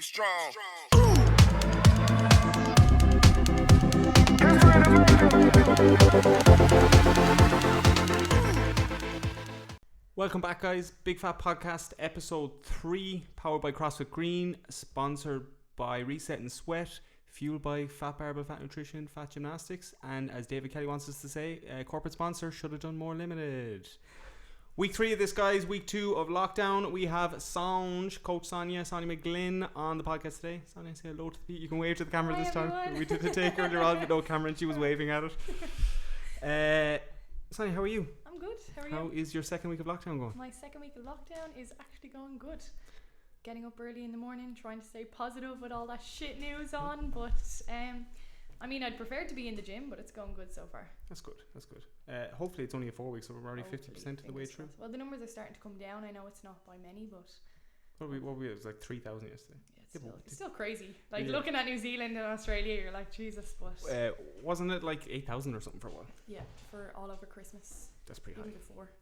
be strong. Welcome back, guys. Big Phat Podcast, episode 3, powered by CrossFit Green, sponsored by Reset and Sweat, fueled by Phat Barbell, Phat Nutrition, Phat Gymnastics, and as David Kelly wants us to say, corporate sponsor, should have done more limited. Week 3 of this, guys. Week 2 of lockdown. We have Coach Sonya McGlynn on the podcast today. Sonya, say hello to the people. You can wave to the camera. Hi, this time. Everyone. We did a take earlier on with no camera and she was waving at it. Sonya, how are you? I'm good. How are you? How is your second week of lockdown going? My second week of lockdown is actually going good. Getting up early in the morning, trying to stay positive with all that shit news on, but I mean, I'd prefer to be in the gym, but it's going good so far. That's good. Hopefully it's only a 4 week, so we're already 50% of the way through. Well, the numbers are starting to come down. I know it's not by many, but what we it was like 3,000 yesterday. Yeah, it's still crazy. Like looking at New Zealand and Australia, you're like, Jesus, but wasn't it like 8,000 or something for a while? Yeah, for all over Christmas. That's pretty high. Even before.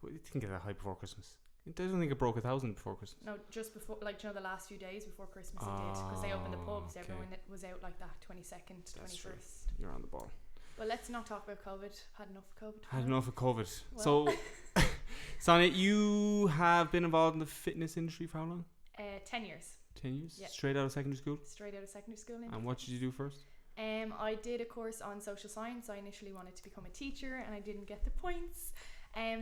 You didn't get that high before Christmas. I don't think it broke 1,000 before Christmas. No, just before, like, you know, the last few days before Christmas it did, because they opened the pubs. Okay. Everyone was out like that 22nd, 21st. You're on the ball. Well, let's not talk about COVID. Had enough of COVID. Well. So, Sonya, you have been involved in the fitness industry for how long? 10 years. 10 years? Yeah. Straight out of secondary school? Straight out of secondary school. And what did you do first? I did a course on social science. I initially wanted to become a teacher and I didn't get the points.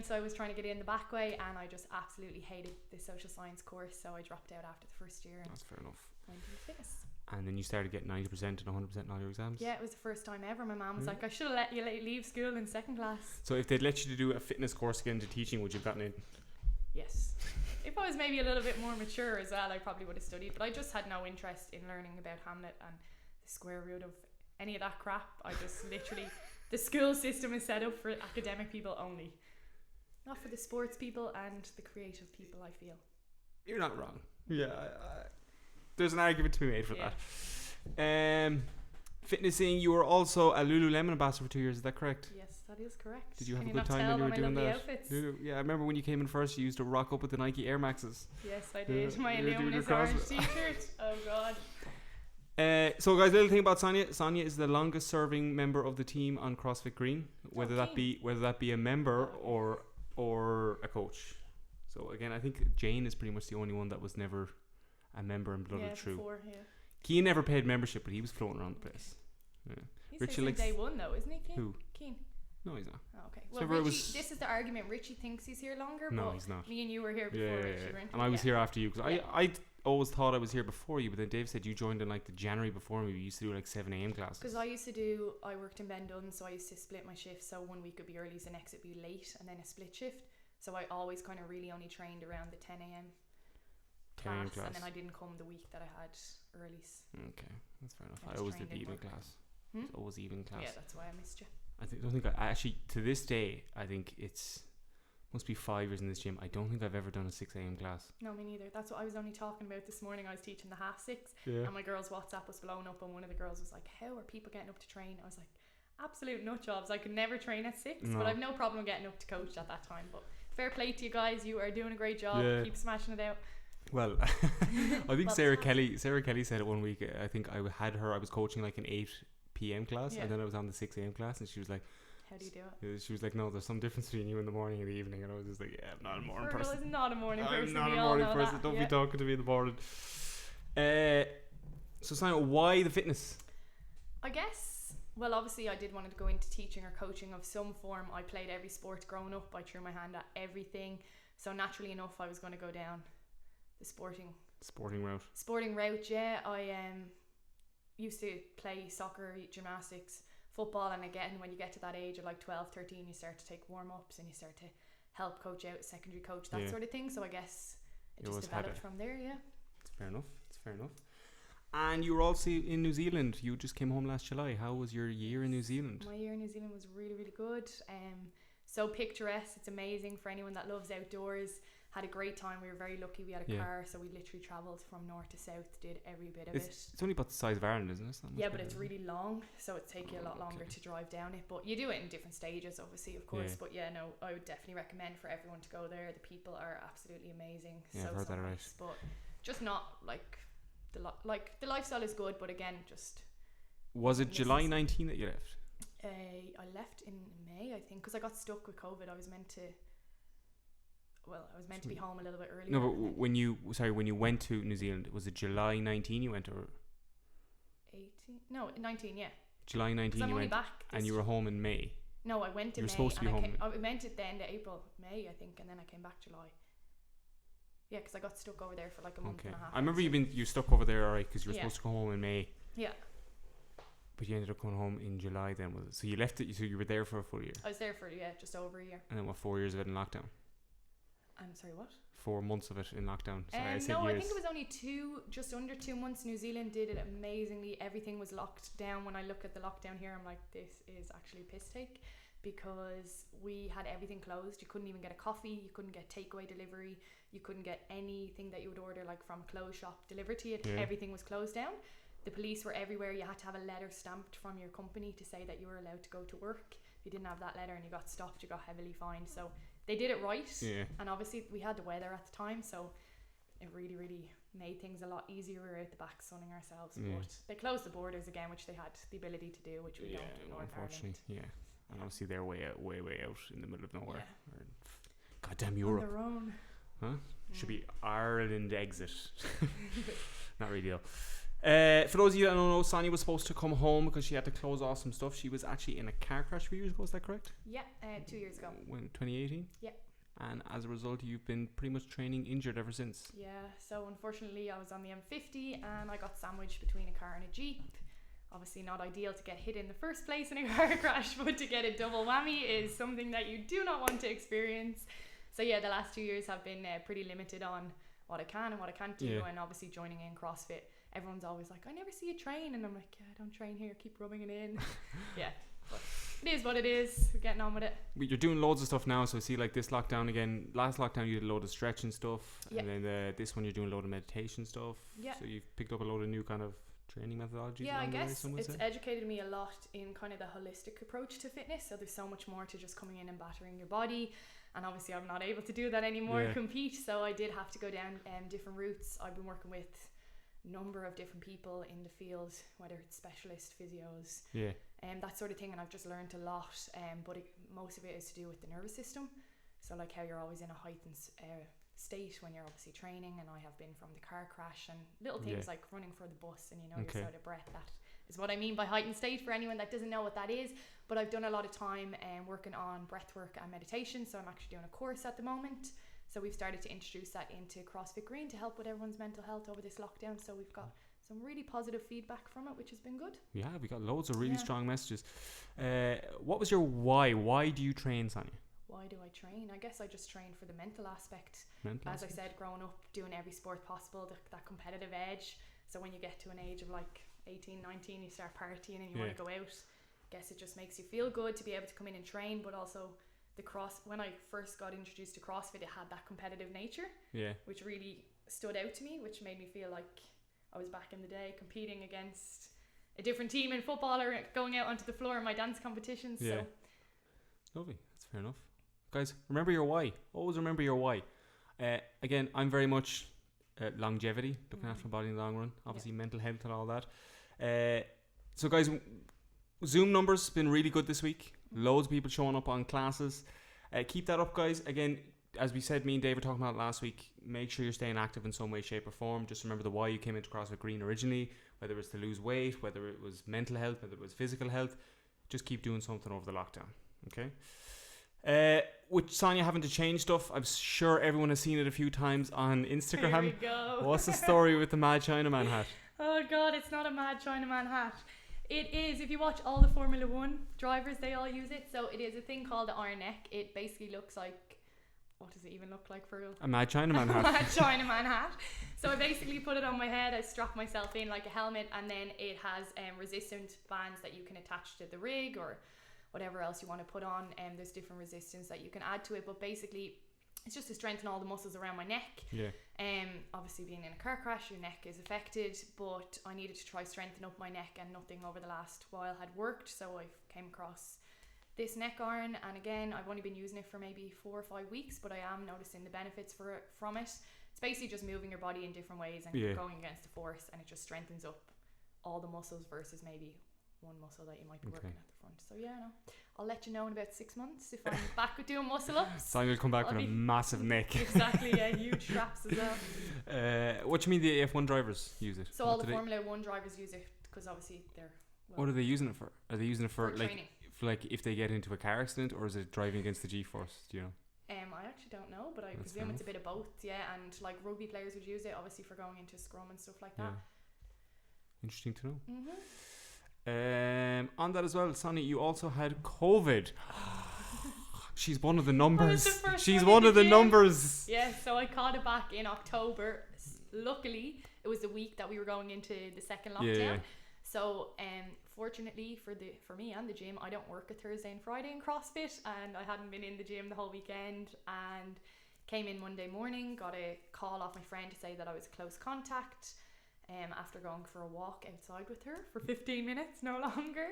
So I was trying to get in the back way and I just absolutely hated the social science course, so I dropped out after the first year. And that's fair enough. Went into fitness. And then you started getting 90% and 100% in all your exams? Yeah, it was the first time ever. My mum was like, I should have let you leave school in second class. So if they'd let you to do a fitness course again to teaching, would you have gotten in? Yes. If I was maybe a little bit more mature as well, I probably would have studied, but I just had no interest in learning about Hamlet and the square root of any of that crap. I just literally, the school system is set up for academic people only. Not for the sports people and the creative people, I feel. You're not wrong. Yeah, there's an argument to be made for that. Fitnessing, you were also a Lululemon Ambassador for 2 years, is that correct? Yes, that is correct. Did you have a good time when you were doing that? Yeah, I remember when you came in first, you used to rock up with the Nike Air Maxes. Yes, I did. My luminous orange t-shirt. Oh, God. So guys, little thing about Sonya. Sonya is the longest serving member of the team on CrossFit Green, whether that be a member or a coach. So again, I think Jane is pretty much the only one that was never a member in Blood and True. Before, Keane never paid membership, but he was floating around the place. Yeah. He's Richie day one though, isn't he, Keane? Who? Keane. No, he's not. Oh, okay. Well, Richie, this is the argument. Richie thinks he's here longer, no, but he's not. Me and you were here before Richie. Weren't and I was here after you, because I always thought I was here before you, but then Dave said you joined in like the January before me. We used to do like 7 a.m. classes. Because I worked in Ben Dunn, so I used to split my shifts. So 1 week would be early, the next would be late, and then a split shift. So I always kind of really only trained around the 10 a.m. class, and then I didn't come the week that I had earlies. Okay, that's fair enough. I always did the evening class. It's always evening class. Yeah, that's why I missed you. don't think I actually, to this day, I think it's must be 5 years in this gym. I don't think I've ever done a 6 a.m. class. No, me neither. That's what I was only talking about this morning. I was teaching the 6:30, and my girl's WhatsApp was blown up, and one of the girls was like, how are people getting up to train? I was like, absolute nut jobs. I could never train at 6, but I've no problem getting up to coach at that time. But fair play to you guys. You are doing a great job. Keep smashing it out. Well, I think Sarah Kelly said it one week. I think I was coaching like an 8 p.m. class, and then I was on the 6 a.m. class, and she was like, how do you do it? She was like, no, there's some difference between you in the morning and the evening. And I was just like, yeah, I'm not a morning person. Fergal is not a morning person. I'm not a morning person. Don't be talking to me in the morning. So Sonya, why the fitness? I guess, well, obviously I did want to go into teaching or coaching of some form. I played every sport growing up. I threw my hand at everything. So naturally enough, I was going to go down the sporting route. Yeah, I used to play soccer, gymnastics, football, and again, when you get to that age of like 12, 13, you start to take warm-ups and you start to help coach out, secondary coach, that sort of thing. So I guess it just developed from there. It's fair enough. And you were also in New Zealand. You just came home last July. How was your year in New Zealand? My year in New Zealand was really, really good. So picturesque. It's amazing for anyone that loves outdoors. Had a great time. We were very lucky. We had a car, so we literally travelled from north to south, did every bit of it. It's only about the size of Ireland, isn't it? Yeah, but it's really long, so it takes you a lot longer to drive down it. But you do it in different stages, obviously, of course. But yeah, no, I would definitely recommend for everyone to go there. The people are absolutely amazing. Yeah, I've heard that right. But just not like the lifestyle is good, but again, just Was it July 19 that you left? I left in May, I think, because I got stuck with COVID. I was meant to be home a little bit earlier. No, but when you went to New Zealand, was it July 19 you went, or 18? No, 19. Yeah. July 19 I'm you only went, back and you were home in May. No, I went in You were May. supposed to be home. I went at the end of April, May, I think, and then I came back July. Yeah, because I got stuck over there for like a month and a half. I remember you stuck over there, alright, because you were supposed to go home in May. Yeah. But you ended up coming home in July then, was it? So you left it, so you were there for a full year. I was there for, just over a year. And then 4 years of it in lockdown? I'm sorry, what? 4 months of it in lockdown. Sorry, I said no, years. I think it was only just under 2 months. New Zealand did it amazingly. Everything was locked down. When I look at the lockdown here, I'm like, this is actually a piss take, because we had everything closed. You couldn't even get a coffee. You couldn't get takeaway delivery. You couldn't get anything that you would order like from a clothes shop delivered to you. Yeah. Everything was closed down. The police were everywhere. You had to have a letter stamped from your company to say that you were allowed to go to work. If you didn't have that letter and you got stopped, you got heavily fined. So they did it right. Yeah. And obviously we had the weather at the time, so it really, really made things a lot easier. We were out the back sunning ourselves. Yeah. But they closed the borders again, which they had the ability to do, which we don't in Northern unfortunately, Ireland. Yeah. And obviously they're way out in the middle of nowhere. Yeah. Goddamn Europe. On their own. Huh? Should be Ireland exit. Not really though. For those of you that don't know, Sonya was supposed to come home because she had to close off some stuff. She was actually in a car crash a few years ago, is that correct? Yeah, 2 years ago. When 2018? Yeah. And as a result, you've been pretty much training injured ever since. Yeah, so unfortunately I was on the M50 and I got sandwiched between a car and a Jeep. Obviously not ideal to get hit in the first place in a car crash, but to get a double whammy is something that you do not want to experience. So yeah, the last 2 years have been pretty limited on what I can and what I can't do. And obviously joining in CrossFit, everyone's always like, I never see you train, and I'm like, yeah, I don't train here, keep rubbing it in. Yeah, but it is what it is. We're getting on with it. But you're doing loads of stuff now, so I see like this lockdown again. Last lockdown you did a load of stretching stuff, and then this one you're doing a load of meditation stuff. Yeah. So you've picked up a load of new kind of training methodologies. Yeah, I guess it's educated me a lot in kind of the holistic approach to fitness. So there's so much more to just coming in and battering your body. And obviously I'm not able to do that anymore and compete. So I did have to go down different routes. I've been working with a number of different people in the field, whether it's specialist physios, and that sort of thing. And I've just learned a lot. But most of it is to do with the nervous system. So like how you're always in a heightened state when you're obviously training, and I have been from the car crash and little things like running for the bus and you're out of breath. That is what I mean by heightened state for anyone that doesn't know what that is. But I've done a lot of time working on breath work and meditation, so I'm actually doing a course at the moment. So we've started to introduce that into CrossFit Green to help with everyone's mental health over this lockdown. So we've got some really positive feedback from it, which has been good. Yeah, we got loads of really strong messages. What was your why? Why do you train, Sonya? Why do I train? I guess I just train for the mental aspect. As I said, growing up doing every sport possible, that competitive edge. So when you get to an age of like 18, 19, you start partying and you want to go out. I guess it just makes you feel good to be able to come in and train, but also when I first got introduced to CrossFit, it had that competitive nature, which really stood out to me, which made me feel like I was back in the day competing against a different team in football or going out onto the floor in my dance competitions. So lovely, that's fair enough. Guys, remember your why. Always remember your why. Again, I'm very much longevity, looking after my body in the long run, obviously mental health and all that. So guys, Zoom numbers been really good this week. Loads of people showing up on classes. Keep that up, guys. Again, as we said, me and Dave were talking about it last week, make sure you're staying active in some way, shape or form. Just remember the why you came into CrossFit Green originally, whether it was to lose weight, whether it was mental health, whether it was physical health. Just keep doing something over the lockdown, okay? With Sonya having to change stuff, I'm sure everyone has seen it a few times on Instagram. Here we go. What's the story with the Mad Chinaman hat? Oh God, it's not a Mad Chinaman hat. It is, if you watch all the Formula 1 drivers, they all use it. So it is a thing called the iron neck. It basically looks like, what does it even look like, Fergal? A Mad Chinaman hat. A Mad Chinaman hat. So I basically put it on my head, I strap myself in like a helmet, and then it has resistant bands that you can attach to the rig or whatever else you want to put on. There's different resistance that you can add to it, but basically it's just to strengthen all the muscles around my neck. Obviously being in a car crash, your neck is affected, but I needed to try strengthen up my neck, and nothing over the last while had worked. So I came across this neck iron, and again, I've only been using it for maybe 4 or 5 weeks, but I am noticing the benefits from it. it's basically just moving your body in different ways and going against the force, and it just strengthens up all the muscles versus maybe one muscle that you might be working at the front. So yeah, no, I'll let you know in about 6 months if I'm back with doing muscle ups. Sonya will come back with a massive neck. Exactly, yeah, huge straps as well. What do you mean the F1 drivers use it? So all the Formula 1 drivers use it because obviously they're... What are they using it for? Are they using it for like training. For like if they get into a car accident, or is it driving against the G-force? Do you know? I actually don't know, but I presume it's a bit of both, yeah. And like rugby players would use it, obviously, for going into scrum and stuff like that. Yeah. Interesting to know. On that as well, Sonya, you also had COVID. She's one of the numbers. She's one of the numbers. Yeah, so I caught it back in October. Luckily, it was the week that we were going into the second lockdown. Yeah. So, fortunately for me and the gym, I don't work a Thursday and Friday in CrossFit, and I hadn't been in the gym the whole weekend, and came in Monday morning, got a call off my friend to say that I was a close contact, after going for a walk outside with her for 15 minutes, no longer.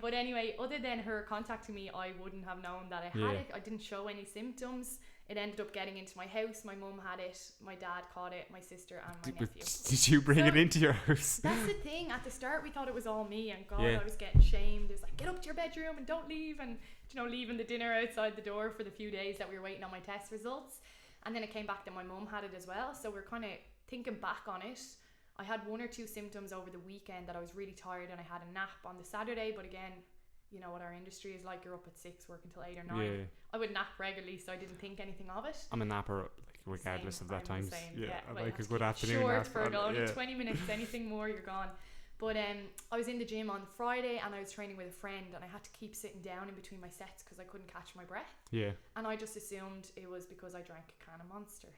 But anyway, other than her contacting me, I wouldn't have known that I had it. I didn't show any symptoms. It ended up getting into my house. My mum had it, my dad caught it, my sister and my nephew. Did you bring it into your house? That's the thing. At the start, we thought it was all me, and God, I was getting shamed. It was like, get up to your bedroom and don't leave, and leaving the dinner outside the door for the few days that we were waiting on my test results. And then it came back that my mum had it as well. So we're kind of thinking back on it. I had 1 or 2 symptoms over the weekend that I was really tired, and I had a nap on the Saturday. But again, you know what our industry is like. You're up at 6 working till 8 or 9. Yeah. I would nap regularly, so I didn't think anything of it. I'm a napper, regardless of that time. Yeah, I like a good keep afternoon short, nap. Fergal, only 20 minutes. Anything more, you're gone. But I was in the gym on Friday, and I was training with a friend, and I had to keep sitting down in between my sets because I couldn't catch my breath. Yeah. And I just assumed it was because I drank a can of Monster.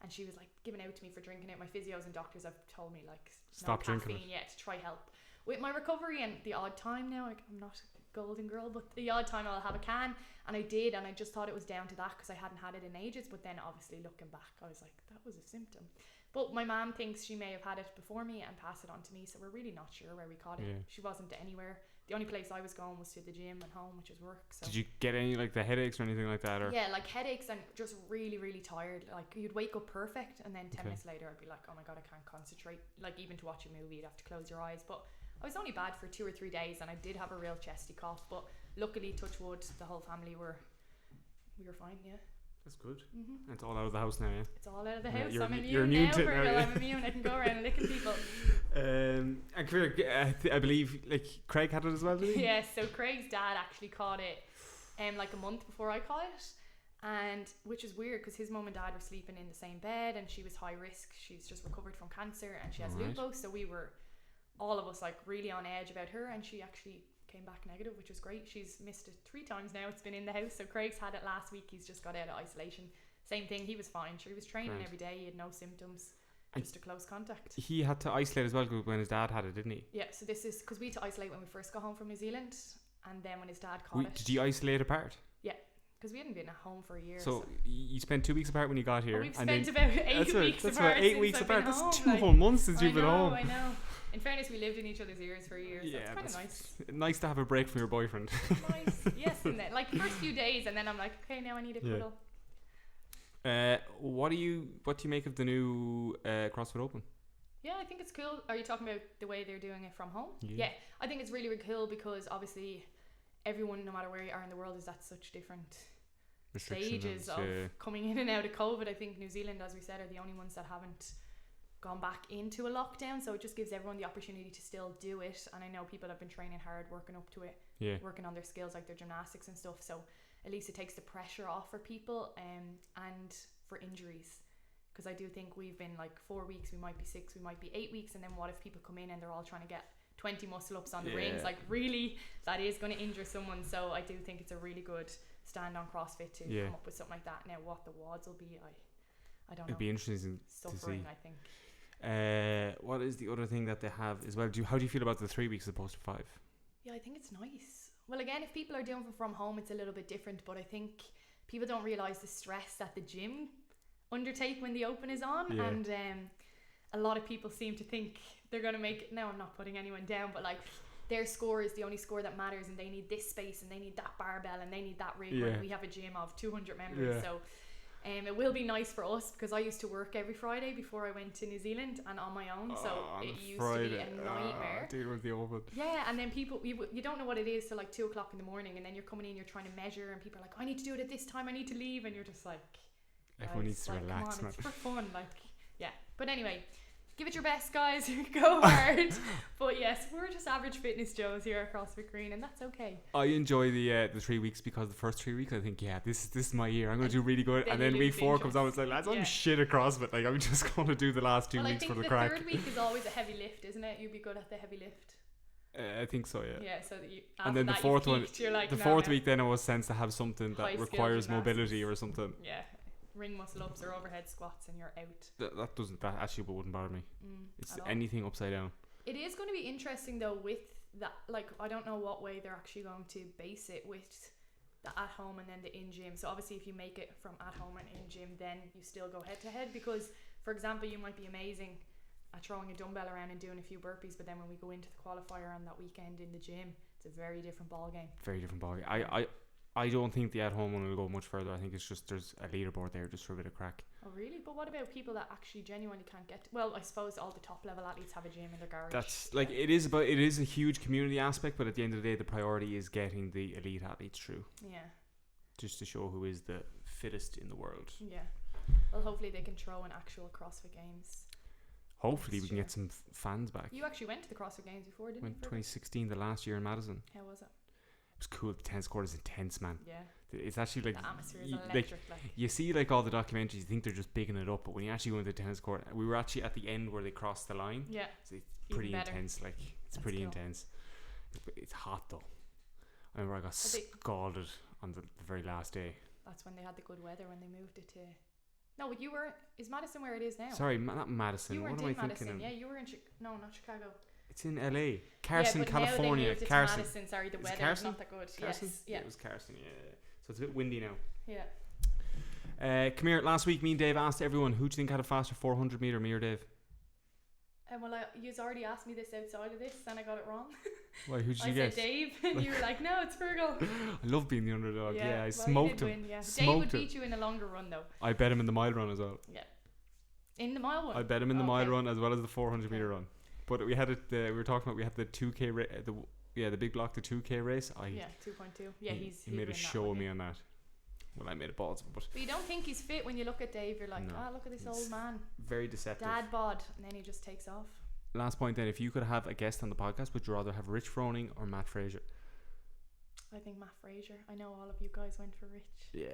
And she was like giving out to me for drinking it. My physios and doctors have told me like stop no drinking caffeine yet to try help with my recovery, and the odd time now, like, I'm not a golden girl, but the odd time I'll have a can, and I did, and I just thought it was down to that because I hadn't had it in ages. But then obviously looking back, I was like, that was a symptom. But my mom thinks she may have had it before me and passed it on to me, so we're really not sure where we caught it. She wasn't anywhere. The only place I was going was to the gym and home, which is work. So. Did you get any like the headaches or anything like that? Or? Yeah, like headaches and just really, really tired. Like you'd wake up perfect, and then 10 minutes later I'd be like, oh my God, I can't concentrate. Like even to watch a movie, you'd have to close your eyes. But I was only bad for 2 or 3 days, and I did have a real chesty cough. But luckily, touch wood, the whole family were fine. Yeah. That's good. Mm-hmm. It's all out of the house now, yeah? It's all out of the house. You're I'm immune, you're immune now, to it now, yeah. I'm immune. I can go around licking people. And I believe like Craig had it as well, did he? Yeah, so Craig's dad actually caught it like a month before I caught it, and which is weird because his mum and dad were sleeping in the same bed, and she was high risk. She's just recovered from cancer, and she has lupus, so we were all of us like really on edge about her, and she actually came back negative, which was great. She's missed it 3 times now. It's been in the house. So Craig's had it last week. He's just got out of isolation. Same thing. He was fine. Sure, he was training every day. He had no symptoms. Just a close contact. He had to isolate as well when his dad had it, didn't he? Yeah. So this is because we had to isolate when we first got home from New Zealand, and then when his dad caught it. Did you isolate apart? Yeah. Because we hadn't been at home for a year. So you spent 2 weeks apart when you got here. We've spent about 8 weeks apart. That's about 8 weeks apart. That's home, 2 whole months since you've been home. I know. In fairness, we lived in each other's ears for a year, so it's kind of nice. Nice to have a break from your boyfriend. Nice, yes, and then like first few days, and then I'm like, okay, now I need a cuddle. What do you make of the new CrossFit Open? Yeah, I think it's cool. Are you talking about the way they're doing it from home? Yeah, I think it's really, really cool because obviously everyone, no matter where you are in the world, is at such different stages of coming in and out of COVID. I think New Zealand, as we said, are the only ones that haven't gone back into a lockdown, so it just gives everyone the opportunity to still do it. And I know people have been training hard, working up to it, working on their skills like their gymnastics and stuff, so at least it takes the pressure off for people and for injuries, because I do think we've been like 4 weeks, we might be 6, we might be 8 weeks, and then what if people come in and they're all trying to get 20 muscle ups on the rings? Like really, that is going to injure someone. So I do think it's a really good stand on CrossFit to come up with something like that. Now what the WODs will be, I don't know. It'd be interesting Suffering, to see. I think. What is the other thing that they have as well? How do you feel about the 3 weeks as opposed to 5? Yeah, I think it's nice. Well, again, if people are doing it from home, it's a little bit different, but I think people don't realise the stress that the gym undertake when the Open is on, and a lot of people seem to think they're going to make it. Now I'm not putting anyone down, but like their score is the only score that matters, and they need this space, and they need that barbell, and they need that rig, when we have a gym of 200 members. So It will be nice for us because I used to work every Friday before I went to New Zealand and on my own, so it used to be a nightmare. Deal with the oven. Yeah, and then people, you don't know what it is till like 2 o'clock in the morning, and then you're coming in, you're trying to measure, and people are like, I need to do it at this time, I need to leave, and you're just like, everyone needs to relax, come on, man. it's for fun, like, yeah. But anyway, give it your best, guys. Go hard. But yes, we're just average fitness Joes here at CrossFit Green, and that's okay. I enjoy the 3 weeks because the first 3 weeks I think, yeah, this is my year. I'm going to do really good. And then week 4 comes out, it's like, lads, I'm shit at CrossFit. Like, I'm just going to do the last 2 weeks for the crack. I think the third week is always a heavy lift, isn't it? You'd be good at the heavy lift. I think so, yeah. Yeah, so that you. And then the fourth one, the fourth week, then it was sense to have something that requires mobility or something. Yeah. Ring muscle ups or overhead squats and you're out. That actually wouldn't bother me. It's anything upside down. It is going to be interesting though with that, like, I don't know what way they're actually going to base it with the at home and then the in gym. So obviously if you make it from at home and in gym, then you still go head to head, because for example you might be amazing at throwing a dumbbell around and doing a few burpees, but then when we go into the qualifier on that weekend in the gym, it's a very different ball game. Very different ball game. I don't think the at-home one will go much further. I think it's just there's a leaderboard there just for a bit of crack. Oh really? But what about people that actually genuinely can't get well, I suppose all the top level athletes have a gym in their garage. That's like it is a huge community aspect, but at the end of the day the priority is getting the elite athletes through. Yeah. Just to show who is the fittest in the world. Yeah. Well, hopefully they can throw in actual CrossFit Games. Hopefully we can get some fans back. You actually went to the CrossFit Games before, didn't you? Went 2016, the last year in Madison. How was it? It was cool. The tennis court is intense, man. Yeah. It's actually like the atmosphere is electric. Like you see, like all the documentaries, you think they're just bigging it up, but when you actually go into the tennis court, we were actually at the end where they crossed the line. Yeah. So it's pretty intense. Like it's pretty intense. It's hot though. I remember I got scalded on the very last day. That's when they had the good weather when they moved it to. No, you were. Is Madison where it is now? Sorry, not Madison. You weren't what am in I Madison. thinking? Yeah, you were in. No, not Chicago. It's in LA. Carson, California. Now they moved it Carson. to Madison. Sorry, the weather is not that good. Carson? Yes. Yeah. It was Carson. Yeah. So it's a bit windy now. Yeah. Come here. Last week, me and Dave asked everyone, who do you think had a faster 400 meter, me or Dave? Well, you've already asked me this outside of this, and I got it wrong. Why? Who did you guess? I said Dave, and you were like, "No, it's Fergal." I love being the underdog. Yeah, I well, smoked him. Win, yeah. Smoked Dave would beat you in a longer run, though. I bet him in the mile run as well. Yeah. In the mile one. I bet him in the mile run as well as the 400 meter run. But we had it. We were talking about we had the 2K the big block, the 2K race. 2.2. Yeah, he made a show of me on that. Well, I made a balls, but you don't think he's fit when you look at Dave. You're like, look at this old man. Very deceptive. Dad bod, and then he just takes off. Last point then, if you could have a guest on the podcast, would you rather have Rich Froning or Matt Fraser? I think Matt Fraser. I know all of you guys went for Rich. Yeah,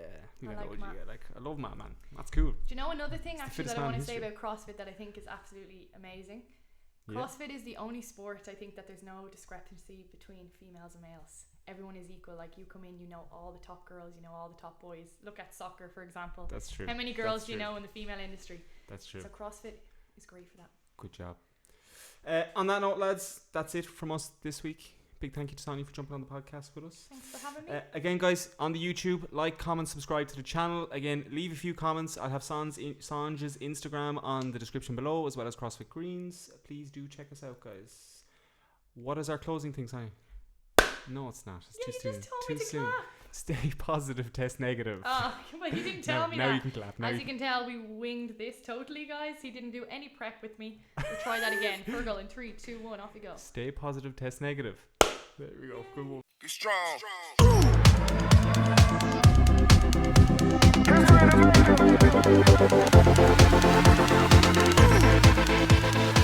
I like Matt. I love Matt, man. That's cool. Do you know another thing actually that I want to say about CrossFit that I think is absolutely amazing? CrossFit is the only sport I think that there's no discrepancy between females and males. Everyone is equal. Like you come in, you know all the top girls, you know all the top boys. Look at soccer, for example. That's true. How many girls do you know in the female industry? That's true. So CrossFit is great for that. Good job. On that note, lads, that's it from us this week. Big thank you to Sonya for jumping on the podcast with us. Thanks for having me. Again, guys, on the YouTube, like, comment, subscribe to the channel. Again, leave a few comments. I'll have Sonja's Instagram on the description below, as well as CrossFit Greens. Please do check us out, guys. What is our closing thing, Sonya? No, it's not. It's too soon. Too soon. Clap. Stay positive, test negative. Oh, well, you didn't tell me that. Now you can clap. As you can tell, we winged this totally, guys. He didn't do any prep with me. We'll try that again. Fergal in 3, 2, 1, off you go. Stay positive, test negative. There we go. Good one. Be strong. Be strong.